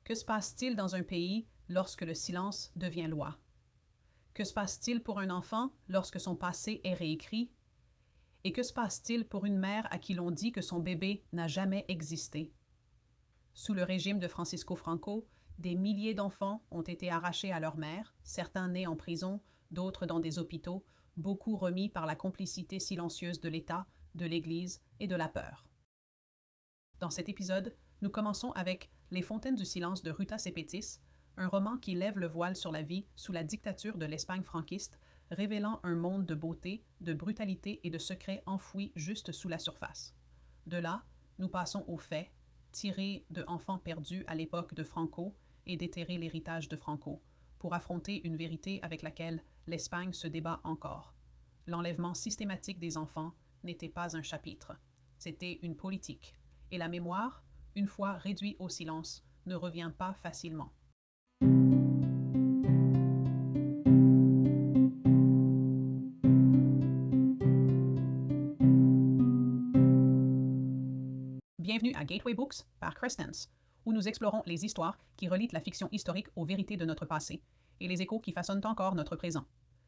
Que se passe-t-il dans un pays lorsque le silence devient loi? Que se passe-t-il pour un enfant lorsque son passé est réécrit? Et que se passe-t-il pour une mère à qui l'on dit que son bébé n'a jamais existé? Sous le régime de Francisco Franco, des milliers d'enfants ont été arrachés à leur mère, certains nés en prison, d'autres dans des hôpitaux, beaucoup remis par la complicité silencieuse de l'État, de l'Église et de la peur. Dans cet épisode, nous commençons avec Les Fontaines du silence de Ruta Sepetys, un roman qui lève le voile sur la vie sous la dictature de l'Espagne franquiste, révélant un monde de beauté, de brutalité et de secrets enfouis juste sous la surface. De là, nous passons aux faits, tirés de Enfants perdus à l'époque de Franco et déterrer l'héritage de Franco, pour affronter une vérité avec laquelle l'Espagne se débat encore. L'enlèvement systématique des enfants n'était pas un chapitre, c'était une politique. Et la mémoire, une fois réduite au silence, ne revient pas facilement. Bienvenue à Gateway Books par Crestance, où nous explorons les histoires qui relient la fiction historique aux vérités de notre passé et les échos qui façonnent encore notre présent.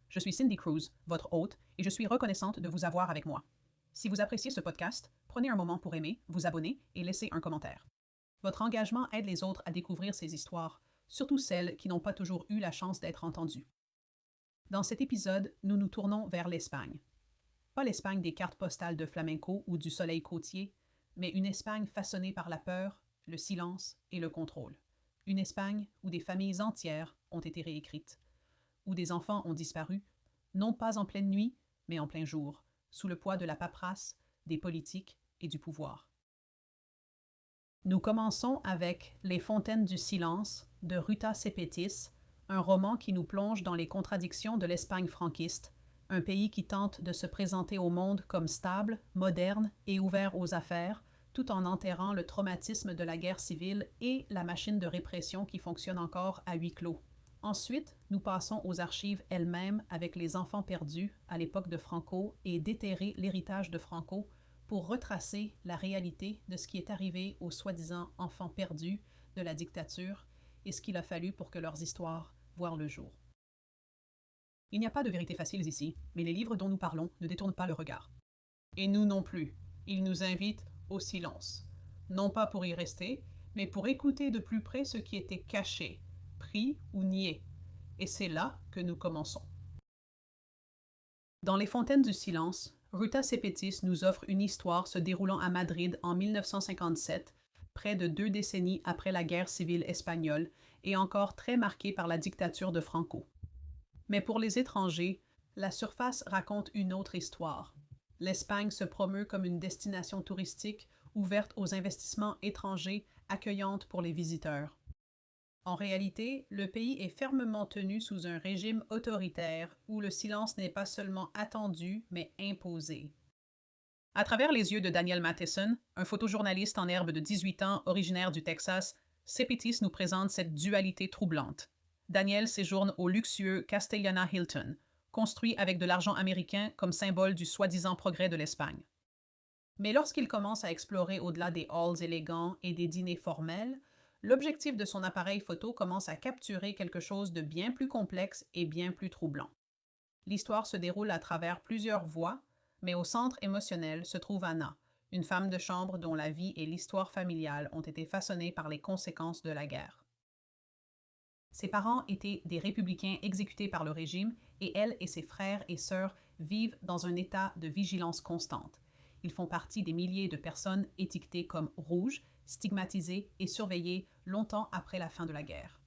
Je suis Cindy Cruz, votre hôte, et je suis reconnaissante de vous avoir avec moi. Si vous appréciez ce podcast, prenez un moment pour aimer, vous abonner et laisser un commentaire. Votre engagement aide les autres à découvrir ces histoires, surtout celles qui n'ont pas toujours eu la chance d'être entendues. Dans cet épisode, nous nous tournons vers l'Espagne. Pas l'Espagne des cartes postales de flamenco ou du soleil côtier, mais une Espagne façonnée par la peur, le silence et le contrôle. Une Espagne où des familles entières ont été réécrites, où des enfants ont disparu, non pas en pleine nuit, mais en plein jour, sous le poids de la paperasse, des politiques et du pouvoir. Nous commençons avec Les Fontaines du silence de Ruta Sepetys, un roman qui nous plonge dans les contradictions de l'Espagne franquiste, un pays qui tente de se présenter au monde comme stable, moderne et ouvert aux affaires, tout en enterrant le traumatisme de la guerre civile et la machine de répression qui fonctionne encore à huis clos. Ensuite, nous passons aux archives elles-mêmes avec Les Enfants perdus à l'époque de Franco et Déterrer l'héritage de Franco pour retracer la réalité de ce qui est arrivé aux soi-disant enfants perdus de la dictature et ce qu'il a fallu pour que leurs histoires voient le jour. Il n'y a pas de vérité facile ici, mais les livres dont nous parlons ne détournent pas le regard. Et nous non plus. Ils nous invitent au silence. Non pas pour y rester, mais pour écouter de plus près ce qui était caché, pris ou nié. Et c'est là que nous commençons. Dans Les Fontaines du silence, Ruta Sepetys nous offre une histoire se déroulant à Madrid en 1957, près de 2 décennies après la guerre civile espagnole et encore très marquée par la dictature de Franco. Mais pour les étrangers, la surface raconte une autre histoire. L'Espagne se promeut comme une destination touristique ouverte aux investissements étrangers, accueillante pour les visiteurs. En réalité, le pays est fermement tenu sous un régime autoritaire où le silence n'est pas seulement attendu, mais imposé. À travers les yeux de Daniel Matheson, un photojournaliste en herbe de 18 ans originaire du Texas, Sepetys nous présente cette dualité troublante. Daniel séjourne au luxueux Castellana Hilton, construit avec de l'argent américain comme symbole du soi-disant progrès de l'Espagne. Mais lorsqu'il commence à explorer au-delà des halls élégants et des dîners formels, l'objectif de son appareil photo commence à capturer quelque chose de bien plus complexe et bien plus troublant. L'histoire se déroule à travers plusieurs voies, mais au centre émotionnel se trouve Anna, une femme de chambre dont la vie et l'histoire familiale ont été façonnées par les conséquences de la guerre. Ses parents étaient des républicains exécutés par le régime et elle et ses frères et sœurs vivent dans un état de vigilance constante. Ils font partie des milliers de personnes étiquetées comme rouges, stigmatisées et surveillées longtemps après la fin de la guerre.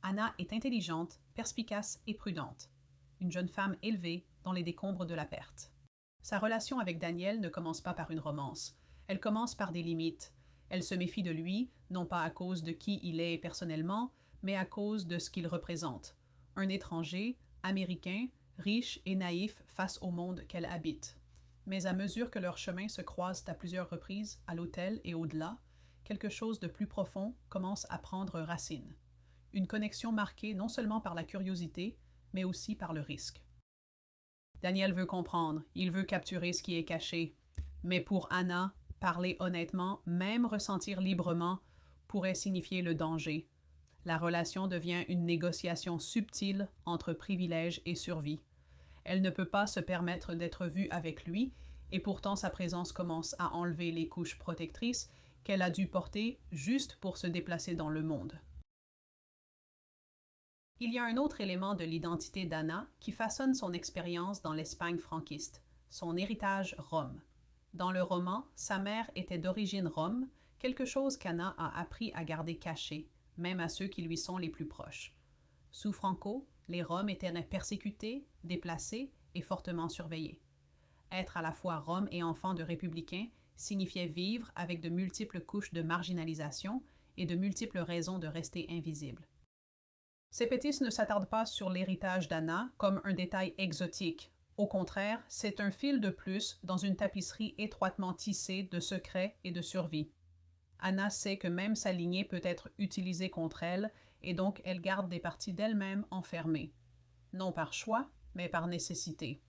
Anna est intelligente, perspicace et prudente. Une jeune femme élevée dans les décombres de la perte. Sa relation avec Daniel ne commence pas par une romance. Elle commence par des limites. Elle se méfie de lui, non pas à cause de qui il est personnellement, mais à cause de ce qu'il représente. Un étranger, américain, riche et naïf face au monde qu'elle habite. Mais à mesure que leurs chemins se croisent à plusieurs reprises, à l'hôtel et au-delà, quelque chose de plus profond commence à prendre racine. Une connexion marquée non seulement par la curiosité, mais aussi par le risque. Daniel veut comprendre, il veut capturer ce qui est caché. Mais pour Anna, parler honnêtement, même ressentir librement, pourrait signifier le danger. La relation devient une négociation subtile entre privilège et survie. Elle ne peut pas se permettre d'être vue avec lui, et pourtant sa présence commence à enlever les couches protectrices qu'elle a dû porter juste pour se déplacer dans le monde. Il y a un autre élément de l'identité d'Anna qui façonne son expérience dans l'Espagne franquiste, son héritage rom. Dans le roman, sa mère était d'origine rom, quelque chose qu'Anna a appris à garder caché, même à ceux qui lui sont les plus proches. Sous Franco, les Roms étaient persécutés, déplacés et fortement surveillés. Être à la fois Rom et enfant de républicain signifiait vivre avec de multiples couches de marginalisation et de multiples raisons de rester invisible. Sepetys ne s'attarde pas sur l'héritage d'Anna comme un détail exotique. Au contraire, c'est un fil de plus dans une tapisserie étroitement tissée de secrets et de survie. Anna sait que même sa lignée peut être utilisée contre elle, et donc elle garde des parties d'elle-même enfermées. Non par choix, mais par nécessité.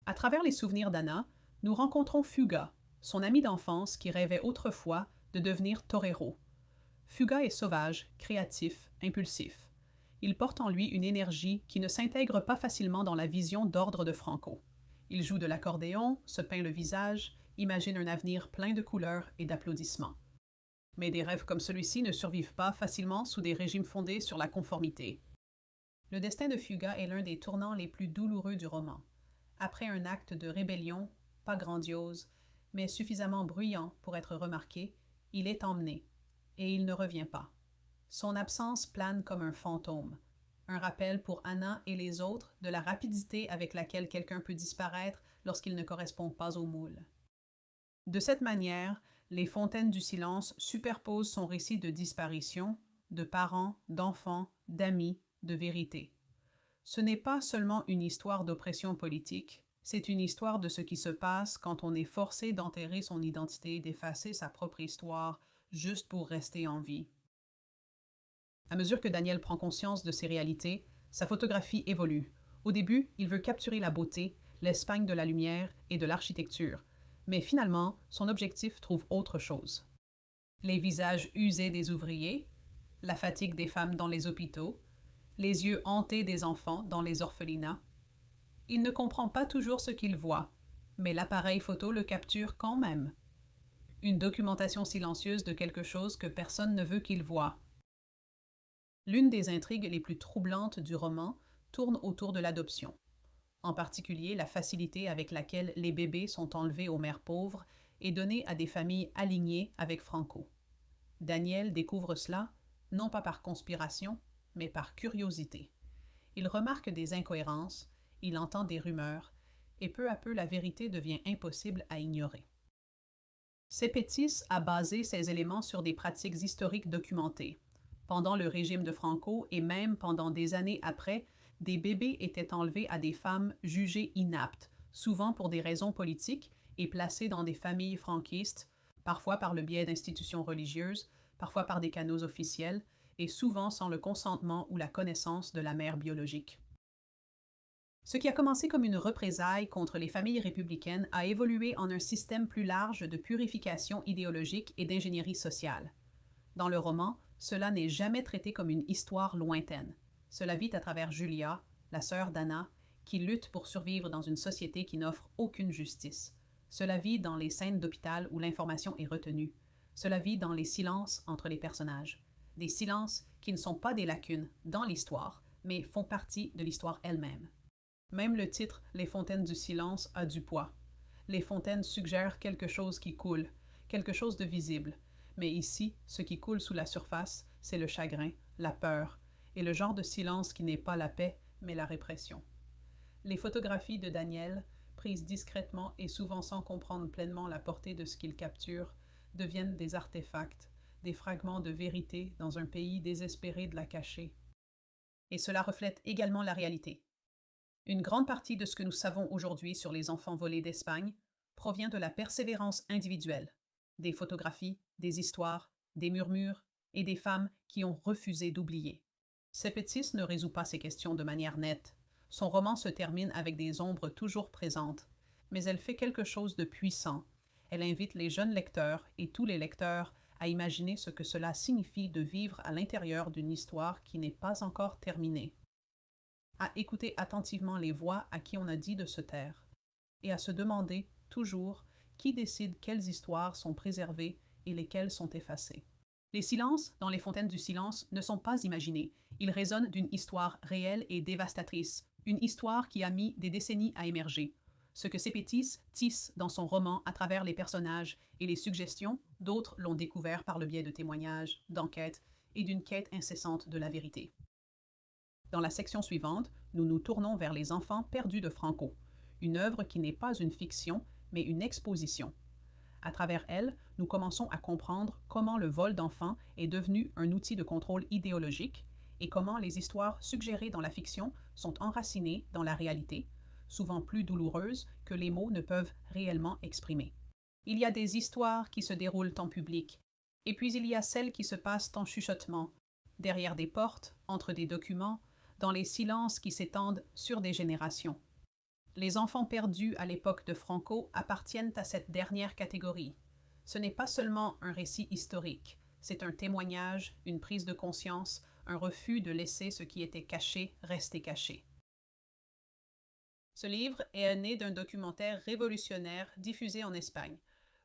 À travers les souvenirs d'Anna, nous rencontrons Fuga, son ami d'enfance qui rêvait autrefois de devenir torero. Fuga est sauvage, créatif, impulsif. Il porte en lui une énergie qui ne s'intègre pas facilement dans la vision d'ordre de Franco. Il joue de l'accordéon, se peint le visage, imagine un avenir plein de couleurs et d'applaudissements. Mais des rêves comme celui-ci ne survivent pas facilement sous des régimes fondés sur la conformité. Le destin de Fuga est l'un des tournants les plus douloureux du roman. Après un acte de rébellion, pas grandiose, mais suffisamment bruyant pour être remarqué, il est emmené, et il ne revient pas. Son absence plane comme un fantôme, un rappel pour Anna et les autres de la rapidité avec laquelle quelqu'un peut disparaître lorsqu'il ne correspond pas au moule. De cette manière, Les Fontaines du Silence superposent son récit de disparition, de parents, d'enfants, d'amis, de vérité. Ce n'est pas seulement une histoire d'oppression politique, c'est une histoire de ce qui se passe quand on est forcé d'enterrer son identité, d'effacer sa propre histoire, juste pour rester en vie. À mesure que Daniel prend conscience de ces réalités, sa photographie évolue. Au début, il veut capturer la beauté, l'Espagne de la lumière et de l'architecture, mais finalement, son objectif trouve autre chose. Les visages usés des ouvriers, la fatigue des femmes dans les hôpitaux, les yeux hantés des enfants dans les orphelinats. Il ne comprend pas toujours ce qu'il voit, mais l'appareil photo le capture quand même. Une documentation silencieuse de quelque chose que personne ne veut qu'il voie. L'une des intrigues les plus troublantes du roman tourne autour de l'adoption. En particulier la facilité avec laquelle les bébés sont enlevés aux mères pauvres et donnés à des familles alignées avec Franco. Daniel découvre cela, non pas par conspiration, mais par curiosité. Il remarque des incohérences, il entend des rumeurs, et peu à peu la vérité devient impossible à ignorer. Sepetys a basé ces éléments sur des pratiques historiques documentées. Pendant le régime de Franco et même pendant des années après, des bébés étaient enlevés à des femmes jugées inaptes, souvent pour des raisons politiques, et placés dans des familles franquistes, parfois par le biais d'institutions religieuses, parfois par des canaux officiels, et souvent sans le consentement ou la connaissance de la mère biologique. Ce qui a commencé comme une représaille contre les familles républicaines a évolué en un système plus large de purification idéologique et d'ingénierie sociale. Dans le roman, cela n'est jamais traité comme une histoire lointaine. Cela vit à travers Julia, la sœur d'Anna, qui lutte pour survivre dans une société qui n'offre aucune justice. Cela vit dans les scènes d'hôpital où l'information est retenue. Cela vit dans les silences entre les personnages. Des silences qui ne sont pas des lacunes dans l'histoire, mais font partie de l'histoire elle-même. Même le titre « Les Fontaines du Silence » a du poids. Les fontaines suggèrent quelque chose qui coule, quelque chose de visible. Mais ici, ce qui coule sous la surface, c'est le chagrin, la peur, et le genre de silence qui n'est pas la paix, mais la répression. Les photographies de Daniel, prises discrètement et souvent sans comprendre pleinement la portée de ce qu'il capture, deviennent des artefacts, des fragments de vérité dans un pays désespéré de la cacher. Et cela reflète également la réalité. Une grande partie de ce que nous savons aujourd'hui sur les enfants volés d'Espagne provient de la persévérance individuelle, des photographies, des histoires, des murmures et des femmes qui ont refusé d'oublier. Sepetys ne résout pas ces questions de manière nette. Son roman se termine avec des ombres toujours présentes, mais elle fait quelque chose de puissant. Elle invite les jeunes lecteurs et tous les lecteurs à imaginer ce que cela signifie de vivre à l'intérieur d'une histoire qui n'est pas encore terminée, à écouter attentivement les voix à qui on a dit de se taire, et à se demander toujours qui décide quelles histoires sont préservées et lesquelles sont effacées. Les silences dans les fontaines du silence ne sont pas imaginés, ils résonnent d'une histoire réelle et dévastatrice, une histoire qui a mis des décennies à émerger. Ce que Sepetys tisse dans son roman à travers les personnages et les suggestions, d'autres l'ont découvert par le biais de témoignages, d'enquêtes et d'une quête incessante de la vérité. Dans la section suivante, nous nous tournons vers Les enfants perdus de Franco, une œuvre qui n'est pas une fiction, mais une exposition. À travers elle, nous commençons à comprendre comment le vol d'enfants est devenu un outil de contrôle idéologique et comment les histoires suggérées dans la fiction sont enracinées dans la réalité, souvent plus douloureuses que les mots ne peuvent réellement exprimer. Il y a des histoires qui se déroulent en public, et puis il y a celles qui se passent en chuchotement, derrière des portes, entre des documents, dans les silences qui s'étendent sur des générations. Les enfants perdus à l'époque de Franco appartiennent à cette dernière catégorie. Ce n'est pas seulement un récit historique, c'est un témoignage, une prise de conscience, un refus de laisser ce qui était caché rester caché. Ce livre est né d'un documentaire révolutionnaire diffusé en Espagne.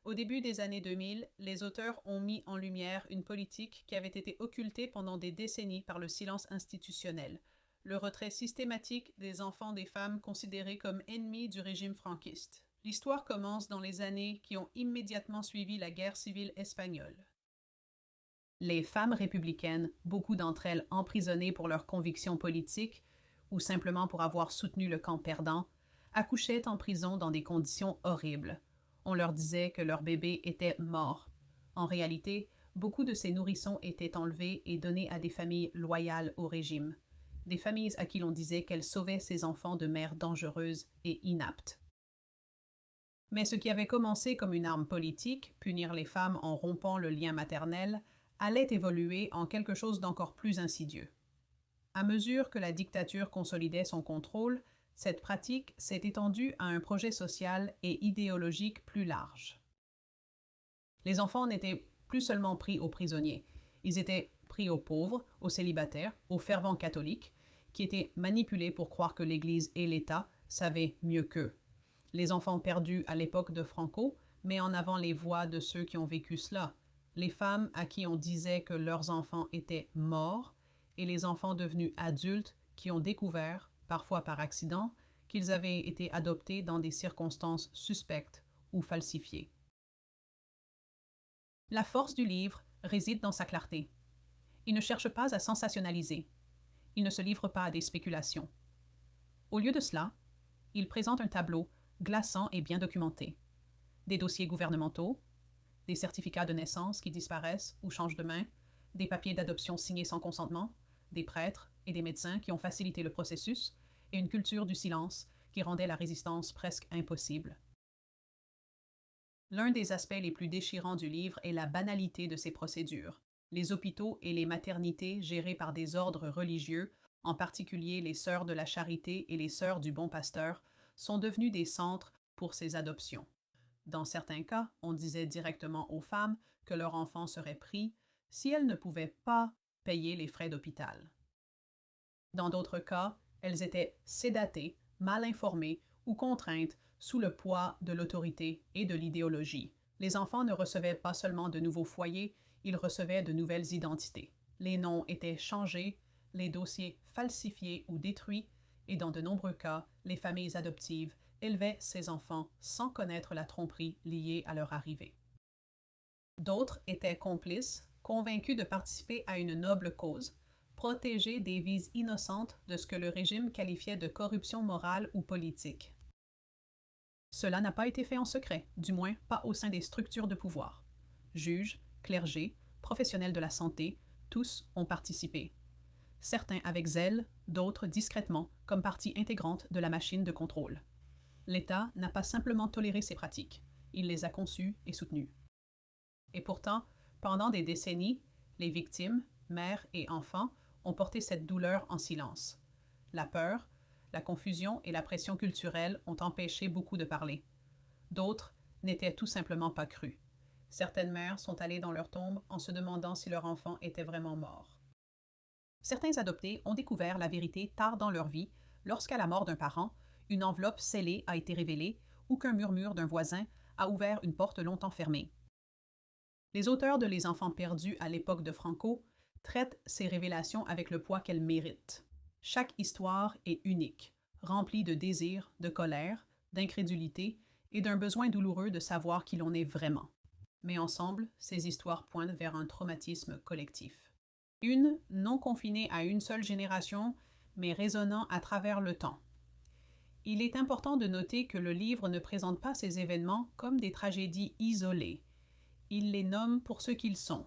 Au début des années 2000, les auteurs ont mis en lumière une politique qui avait été occultée pendant des décennies par le silence institutionnel, le retrait systématique des enfants des femmes considérés comme ennemis du régime franquiste. L'histoire commence dans les années qui ont immédiatement suivi la guerre civile espagnole. Les femmes républicaines, beaucoup d'entre elles emprisonnées pour leurs convictions politiques ou simplement pour avoir soutenu le camp perdant, accouchaient en prison dans des conditions horribles. On leur disait que leur bébé était mort. En réalité, beaucoup de ces nourrissons étaient enlevés et donnés à des familles loyales au régime, des familles à qui l'on disait qu'elles sauvaient ces enfants de mères dangereuses et inaptes. Mais ce qui avait commencé comme une arme politique, punir les femmes en rompant le lien maternel, allait évoluer en quelque chose d'encore plus insidieux. À mesure que la dictature consolidait son contrôle, cette pratique s'est étendue à un projet social et idéologique plus large. Les enfants n'étaient plus seulement pris aux prisonniers, ils étaient pris aux pauvres, aux célibataires, aux fervents catholiques, qui étaient manipulés pour croire que l'Église et l'État savaient mieux qu'eux. Les enfants perdus à l'époque de Franco met en avant les voix de ceux qui ont vécu cela, les femmes à qui on disait que leurs enfants étaient morts et les enfants devenus adultes qui ont découvert, parfois par accident, qu'ils avaient été adoptés dans des circonstances suspectes ou falsifiées. La force du livre réside dans sa clarté. Il ne cherche pas à sensationnaliser. Il ne se livre pas à des spéculations. Au lieu de cela, il présente un tableau glaçant et bien documenté. Des dossiers gouvernementaux, des certificats de naissance qui disparaissent ou changent de main, des papiers d'adoption signés sans consentement, des prêtres et des médecins qui ont facilité le processus, et une culture du silence qui rendait la résistance presque impossible. L'un des aspects les plus déchirants du livre est la banalité de ces procédures. Les hôpitaux et les maternités gérés par des ordres religieux, en particulier les Sœurs de la Charité et les Sœurs du Bon Pasteur, sont devenus des centres pour ces adoptions. Dans certains cas, on disait directement aux femmes que leur enfant serait pris si elles ne pouvaient pas payer les frais d'hôpital. Dans d'autres cas, elles étaient sédatées, mal informées ou contraintes sous le poids de l'autorité et de l'idéologie. Les enfants ne recevaient pas seulement de nouveaux foyers, ils recevaient de nouvelles identités. Les noms étaient changés, les dossiers falsifiés ou détruits, et dans de nombreux cas, les familles adoptives élevaient ces enfants sans connaître la tromperie liée à leur arrivée. D'autres étaient complices, convaincus de participer à une noble cause, protéger des vies innocentes de ce que le régime qualifiait de corruption morale ou politique. Cela n'a pas été fait en secret, du moins pas au sein des structures de pouvoir. Juges, clergés, professionnels de la santé, tous ont participé. Certains avec zèle, d'autres discrètement, comme partie intégrante de la machine de contrôle. L'État n'a pas simplement toléré ces pratiques, il les a conçues et soutenues. Et pourtant, pendant des décennies, les victimes, mères et enfants, ont porté cette douleur en silence. La peur, la confusion et la pression culturelle ont empêché beaucoup de parler. D'autres n'étaient tout simplement pas crus. Certaines mères sont allées dans leur tombe en se demandant si leur enfant était vraiment mort. Certains adoptés ont découvert la vérité tard dans leur vie, lorsqu'à la mort d'un parent, une enveloppe scellée a été révélée ou qu'un murmure d'un voisin a ouvert une porte longtemps fermée. Les auteurs de Les enfants perdus à l'époque de Franco traitent ces révélations avec le poids qu'elles méritent. Chaque histoire est unique, remplie de désir, de colère, d'incrédulité et d'un besoin douloureux de savoir qui l'on est vraiment. Mais ensemble, ces histoires pointent vers un traumatisme collectif. Une non confinée à une seule génération, mais résonnant à travers le temps. Il est important de noter que le livre ne présente pas ces événements comme des tragédies isolées. Il les nomme pour ce qu'ils sont,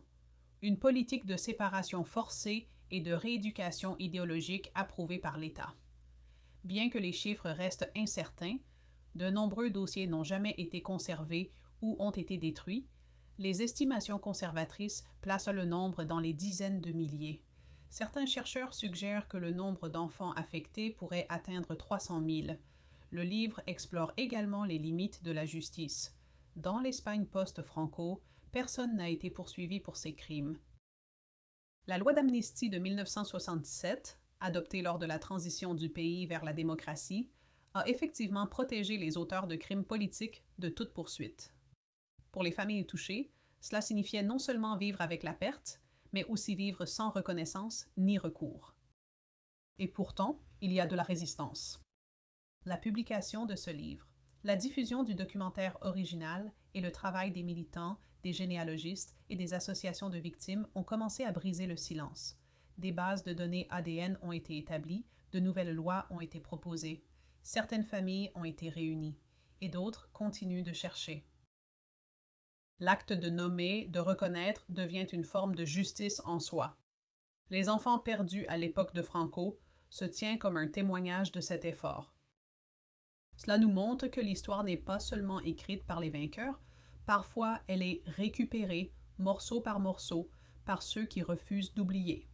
une politique de séparation forcée et de rééducation idéologique approuvée par l'État. Bien que les chiffres restent incertains, de nombreux dossiers n'ont jamais été conservés ou ont été détruits, les estimations conservatrices placent le nombre dans les dizaines de milliers. Certains chercheurs suggèrent que le nombre d'enfants affectés pourrait atteindre 300 000. Le livre explore également les limites de la justice. Dans l'Espagne post-Franco, personne n'a été poursuivi pour ces crimes. La loi d'amnistie de 1967, adoptée lors de la transition du pays vers la démocratie, a effectivement protégé les auteurs de crimes politiques de toute poursuite. Pour les familles touchées, cela signifiait non seulement vivre avec la perte, mais aussi vivre sans reconnaissance ni recours. Et pourtant, il y a de la résistance. La publication de ce livre, la diffusion du documentaire original et le travail des militants, des généalogistes et des associations de victimes ont commencé à briser le silence. Des bases de données ADN ont été établies, de nouvelles lois ont été proposées. Certaines familles ont été réunies, et d'autres continuent de chercher. L'acte de nommer, de reconnaître, devient une forme de justice en soi. Les enfants perdus à l'époque de Franco se tient comme un témoignage de cet effort. Cela nous montre que l'histoire n'est pas seulement écrite par les vainqueurs, parfois elle est récupérée, morceau par morceau, par ceux qui refusent d'oublier.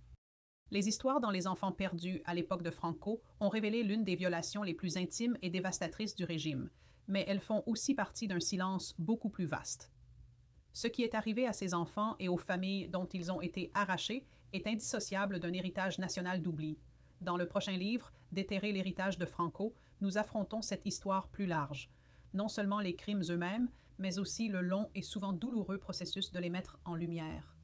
Les histoires dans Les enfants perdus à l'époque de Franco ont révélé l'une des violations les plus intimes et dévastatrices du régime, mais elles font aussi partie d'un silence beaucoup plus vaste. Ce qui est arrivé à ces enfants et aux familles dont ils ont été arrachés est indissociable d'un héritage national d'oubli. Dans le prochain livre, Déterrer l'héritage de Franco, nous affrontons cette histoire plus large. Non seulement les crimes eux-mêmes, mais aussi le long et souvent douloureux processus de les mettre en lumière.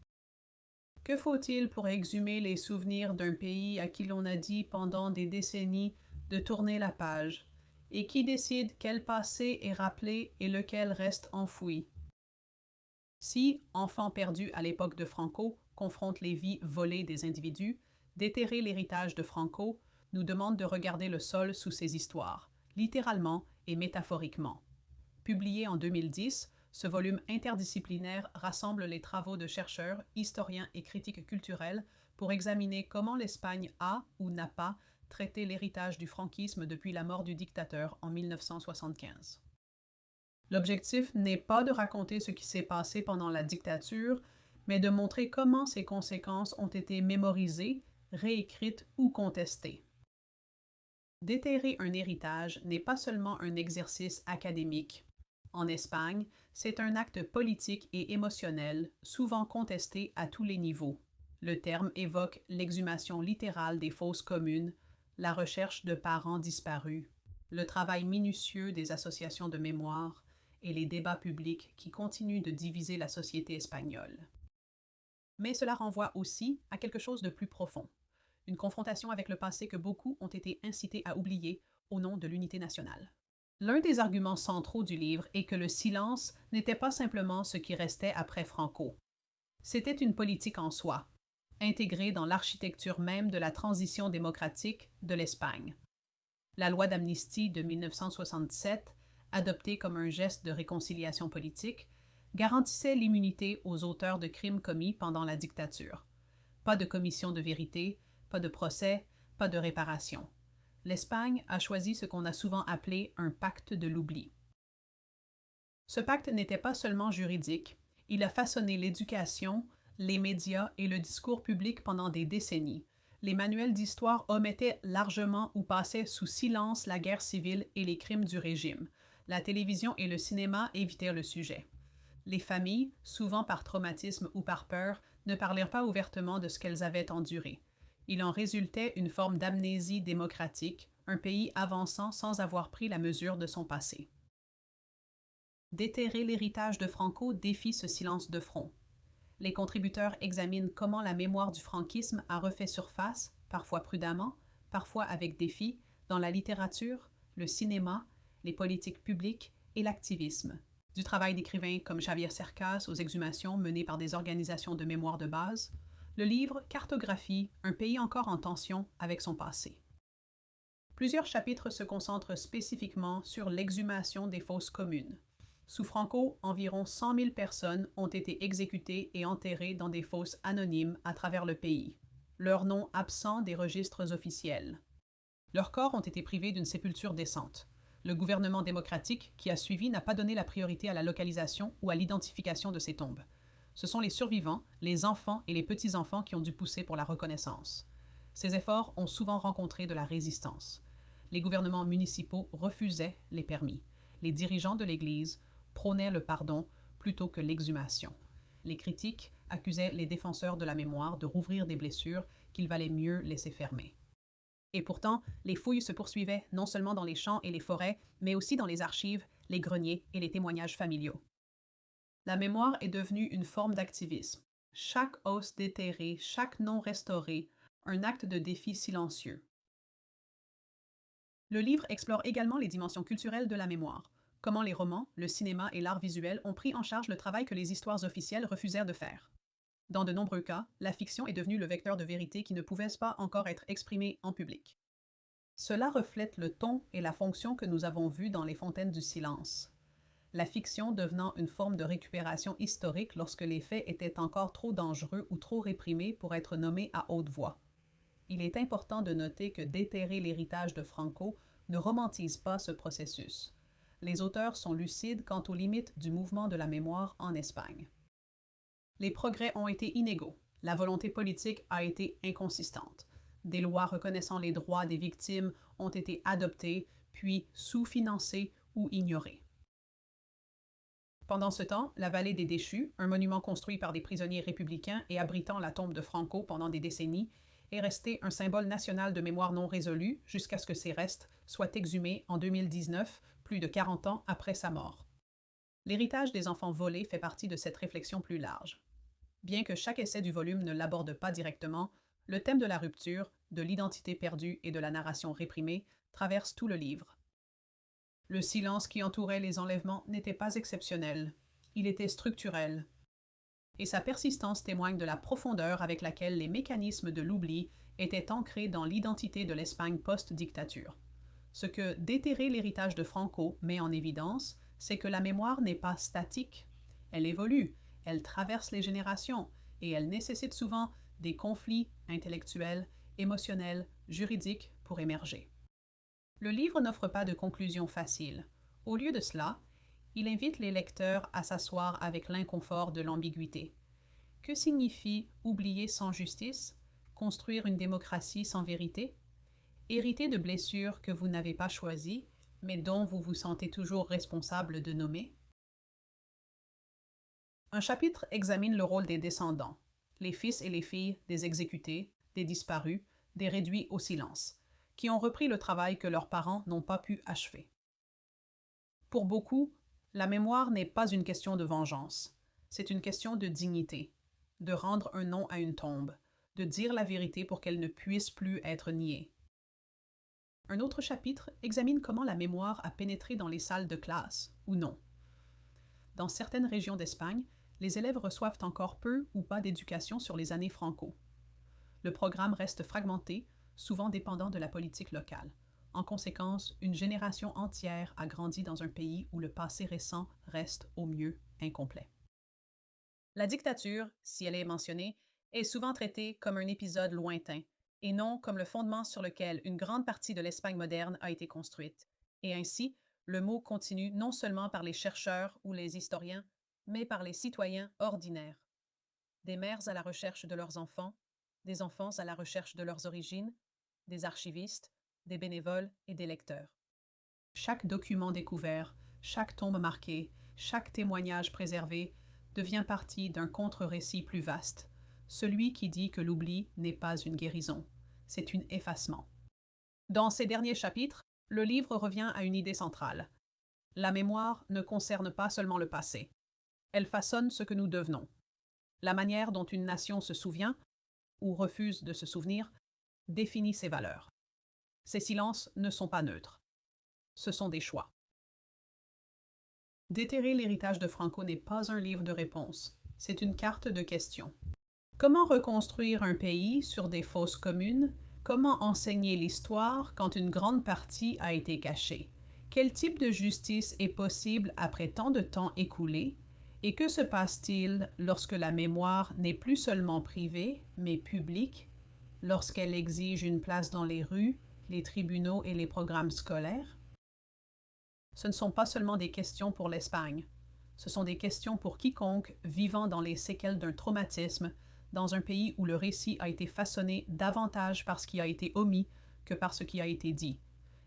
Que faut-il pour exhumer les souvenirs d'un pays à qui l'on a dit pendant des décennies de tourner la page? Et qui décide quel passé est rappelé et lequel reste enfoui? Si Enfants perdus à l'époque de Franco confronte les vies volées des individus, Déterrer l'héritage de Franco nous demande de regarder le sol sous ces histoires, littéralement et métaphoriquement. Publié en 2010, ce volume interdisciplinaire rassemble les travaux de chercheurs, historiens et critiques culturels pour examiner comment l'Espagne a ou n'a pas traité l'héritage du franquisme depuis la mort du dictateur en 1975. L'objectif n'est pas de raconter ce qui s'est passé pendant la dictature, mais de montrer comment ces conséquences ont été mémorisées, réécrites ou contestées. Déterrer un héritage n'est pas seulement un exercice académique. En Espagne, c'est un acte politique et émotionnel, souvent contesté à tous les niveaux. Le terme évoque l'exhumation littérale des fosses communes, la recherche de parents disparus, le travail minutieux des associations de mémoire et les débats publics qui continuent de diviser la société espagnole. Mais cela renvoie aussi à quelque chose de plus profond, une confrontation avec le passé que beaucoup ont été incités à oublier au nom de l'unité nationale. L'un des arguments centraux du livre est que le silence n'était pas simplement ce qui restait après Franco. C'était une politique en soi, intégrée dans l'architecture même de la transition démocratique de l'Espagne. La loi d'amnistie de 1967, adoptée comme un geste de réconciliation politique, garantissait l'immunité aux auteurs de crimes commis pendant la dictature. Pas de commission de vérité, pas de procès, pas de réparation. L'Espagne a choisi ce qu'on a souvent appelé un pacte de l'oubli. Ce pacte n'était pas seulement juridique, il a façonné l'éducation, les médias et le discours public pendant des décennies. Les manuels d'histoire omettaient largement ou passaient sous silence la guerre civile et les crimes du régime. La télévision et le cinéma évitaient le sujet. Les familles, souvent par traumatisme ou par peur, ne parlèrent pas ouvertement de ce qu'elles avaient enduré. Il en résultait une forme d'amnésie démocratique, un pays avançant sans avoir pris la mesure de son passé. Déterrer l'héritage de Franco défie ce silence de front. Les contributeurs examinent comment la mémoire du franquisme a refait surface, parfois prudemment, parfois avec défi, dans la littérature, le cinéma, les politiques publiques et l'activisme. Du travail d'écrivains comme Javier Cercas aux exhumations menées par des organisations de mémoire de base, le livre cartographie un pays encore en tension avec son passé. Plusieurs chapitres se concentrent spécifiquement sur l'exhumation des fosses communes. Sous Franco, environ 100 000 personnes ont été exécutées et enterrées dans des fosses anonymes à travers le pays, leurs noms absents des registres officiels. Leurs corps ont été privés d'une sépulture décente. Le gouvernement démocratique qui a suivi n'a pas donné la priorité à la localisation ou à l'identification de ces tombes. Ce sont les survivants, les enfants et les petits-enfants qui ont dû pousser pour la reconnaissance. Ces efforts ont souvent rencontré de la résistance. Les gouvernements municipaux refusaient les permis. Les dirigeants de l'Église prônaient le pardon plutôt que l'exhumation. Les critiques accusaient les défenseurs de la mémoire de rouvrir des blessures qu'il valait mieux laisser fermer. Et pourtant, les fouilles se poursuivaient non seulement dans les champs et les forêts, mais aussi dans les archives, les greniers et les témoignages familiaux. La mémoire est devenue une forme d'activisme. Chaque os déterré, chaque nom restauré, un acte de défi silencieux. Le livre explore également les dimensions culturelles de la mémoire, comment les romans, le cinéma et l'art visuel ont pris en charge le travail que les histoires officielles refusèrent de faire. Dans de nombreux cas, la fiction est devenue le vecteur de vérité qui ne pouvait pas encore être exprimé en public. Cela reflète le ton et la fonction que nous avons vus dans Les Fontaines du Silence. La fiction devenant une forme de récupération historique lorsque les faits étaient encore trop dangereux ou trop réprimés pour être nommés à haute voix. Il est important de noter que déterrer l'héritage de Franco ne romantise pas ce processus. Les auteurs sont lucides quant aux limites du mouvement de la mémoire en Espagne. Les progrès ont été inégaux. La volonté politique a été inconsistante. Des lois reconnaissant les droits des victimes ont été adoptées, puis sous-financées ou ignorées. Pendant ce temps, la Vallée des Déchus, un monument construit par des prisonniers républicains et abritant la tombe de Franco pendant des décennies, est resté un symbole national de mémoire non résolue jusqu'à ce que ses restes soient exhumés en 2019, plus de 40 ans après sa mort. L'héritage des enfants volés fait partie de cette réflexion plus large. Bien que chaque essai du volume ne l'aborde pas directement, le thème de la rupture, de l'identité perdue et de la narration réprimée traverse tout le livre. Le silence qui entourait les enlèvements n'était pas exceptionnel, il était structurel. Et sa persistance témoigne de la profondeur avec laquelle les mécanismes de l'oubli étaient ancrés dans l'identité de l'Espagne post-dictature. Ce que déterrer l'héritage de Franco met en évidence, c'est que la mémoire n'est pas statique. Elle évolue, elle traverse les générations et elle nécessite souvent des conflits intellectuels, émotionnels, juridiques pour émerger. Le livre n'offre pas de conclusion facile. Au lieu de cela, il invite les lecteurs à s'asseoir avec l'inconfort de l'ambiguïté. Que signifie oublier sans justice, construire une démocratie sans vérité, hériter de blessures que vous n'avez pas choisies, mais dont vous vous sentez toujours responsable de nommer? Un chapitre examine le rôle des descendants, les fils et les filles des exécutés, des disparus, des réduits au silence, qui ont repris le travail que leurs parents n'ont pas pu achever. Pour beaucoup, la mémoire n'est pas une question de vengeance, c'est une question de dignité, de rendre un nom à une tombe, de dire la vérité pour qu'elle ne puisse plus être niée. Un autre chapitre examine comment la mémoire a pénétré dans les salles de classe, ou non. Dans certaines régions d'Espagne, les élèves reçoivent encore peu ou pas d'éducation sur les années Franco. Le programme reste fragmenté, souvent dépendant de la politique locale. En conséquence, une génération entière a grandi dans un pays où le passé récent reste au mieux incomplet. La dictature, si elle est mentionnée, est souvent traitée comme un épisode lointain, et non comme le fondement sur lequel une grande partie de l'Espagne moderne a été construite. Et ainsi, le mot continue non seulement par les chercheurs ou les historiens, mais par les citoyens ordinaires. Des mères à la recherche de leurs enfants, des enfants à la recherche de leurs origines, des archivistes, des bénévoles et des lecteurs. Chaque document découvert, chaque tombe marquée, chaque témoignage préservé devient partie d'un contre-récit plus vaste, celui qui dit que l'oubli n'est pas une guérison, c'est un effacement. Dans ces derniers chapitres, le livre revient à une idée centrale. La mémoire ne concerne pas seulement le passé. Elle façonne ce que nous devenons. La manière dont une nation se souvient, ou refuse de se souvenir, définit ses valeurs. Ces silences ne sont pas neutres. Ce sont des choix. Déterrer l'héritage de Franco n'est pas un livre de réponses, c'est une carte de questions. Comment reconstruire un pays sur des fausses communes? Comment enseigner l'histoire quand une grande partie a été cachée? Quel type de justice est possible après tant de temps écoulé? Et que se passe-t-il lorsque la mémoire n'est plus seulement privée, mais publique, lorsqu'elle exige une place dans les rues, les tribunaux et les programmes scolaires? Ce ne sont pas seulement des questions pour l'Espagne, ce sont des questions pour quiconque vivant dans les séquelles d'un traumatisme, dans un pays où le récit a été façonné davantage par ce qui a été omis que par ce qui a été dit.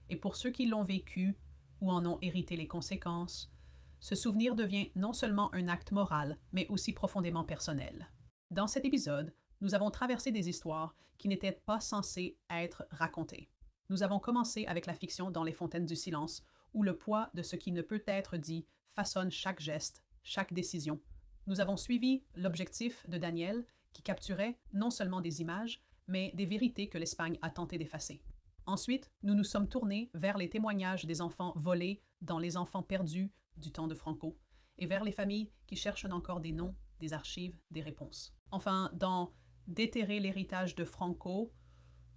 Et pour ceux qui l'ont vécu ou en ont hérité les conséquences, ce souvenir devient non seulement un acte moral, mais aussi profondément personnel. Dans cet épisode, nous avons traversé des histoires qui n'étaient pas censées être racontées. Nous avons commencé avec la fiction dans les fontaines du silence, où le poids de ce qui ne peut être dit façonne chaque geste, chaque décision. Nous avons suivi l'objectif de Daniel, qui capturait non seulement des images, mais des vérités que l'Espagne a tenté d'effacer. Ensuite, nous nous sommes tournés vers les témoignages des enfants volés dans Les enfants perdus du temps de Franco, et vers les familles qui cherchent encore des noms, des archives, des réponses. Enfin, dans Déterrer l'héritage de Franco,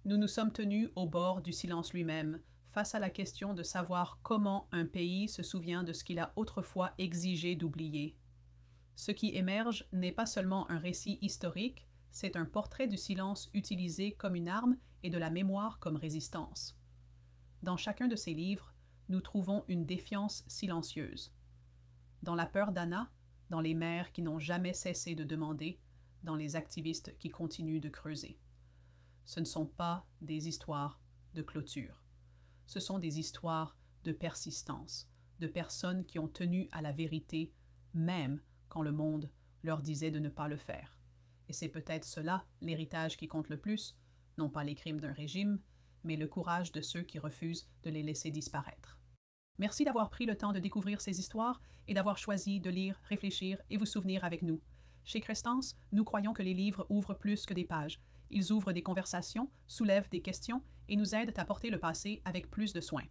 nous nous sommes tenus au bord du silence lui-même, face à la question de savoir comment un pays se souvient de ce qu'il a autrefois exigé d'oublier. Ce qui émerge n'est pas seulement un récit historique, c'est un portrait du silence utilisé comme une arme et de la mémoire comme résistance. Dans chacun de ces livres, nous trouvons une défiance silencieuse. Dans La peur d'Anna, dans les mères qui n'ont jamais cessé de demander, dans les activistes qui continuent de creuser. Ce ne sont pas des histoires de clôture. Ce sont des histoires de persistance, de personnes qui ont tenu à la vérité, même quand le monde leur disait de ne pas le faire. Et c'est peut-être cela l'héritage qui compte le plus, non pas les crimes d'un régime, mais le courage de ceux qui refusent de les laisser disparaître. Merci d'avoir pris le temps de découvrir ces histoires et d'avoir choisi de lire, réfléchir et vous souvenir avec nous. Chez Crestance, nous croyons que les livres ouvrent plus que des pages. Ils ouvrent des conversations, soulèvent des questions et nous aident à porter le passé avec plus de soin.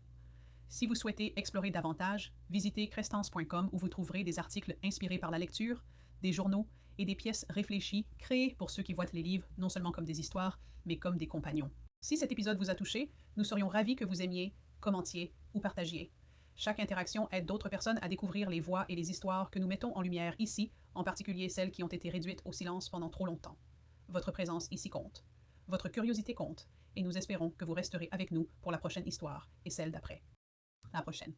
Si vous souhaitez explorer davantage, visitez crestance.com où vous trouverez des articles inspirés par la lecture, des journaux et des pièces réfléchies créées pour ceux qui voient les livres non seulement comme des histoires, mais comme des compagnons. Si cet épisode vous a touché, nous serions ravis que vous aimiez, commentiez ou partagiez. Chaque interaction aide d'autres personnes à découvrir les voix et les histoires que nous mettons en lumière ici, en particulier celles qui ont été réduites au silence pendant trop longtemps. Votre présence ici compte. Votre curiosité compte, et nous espérons que vous resterez avec nous pour la prochaine histoire et celle d'après. À la prochaine.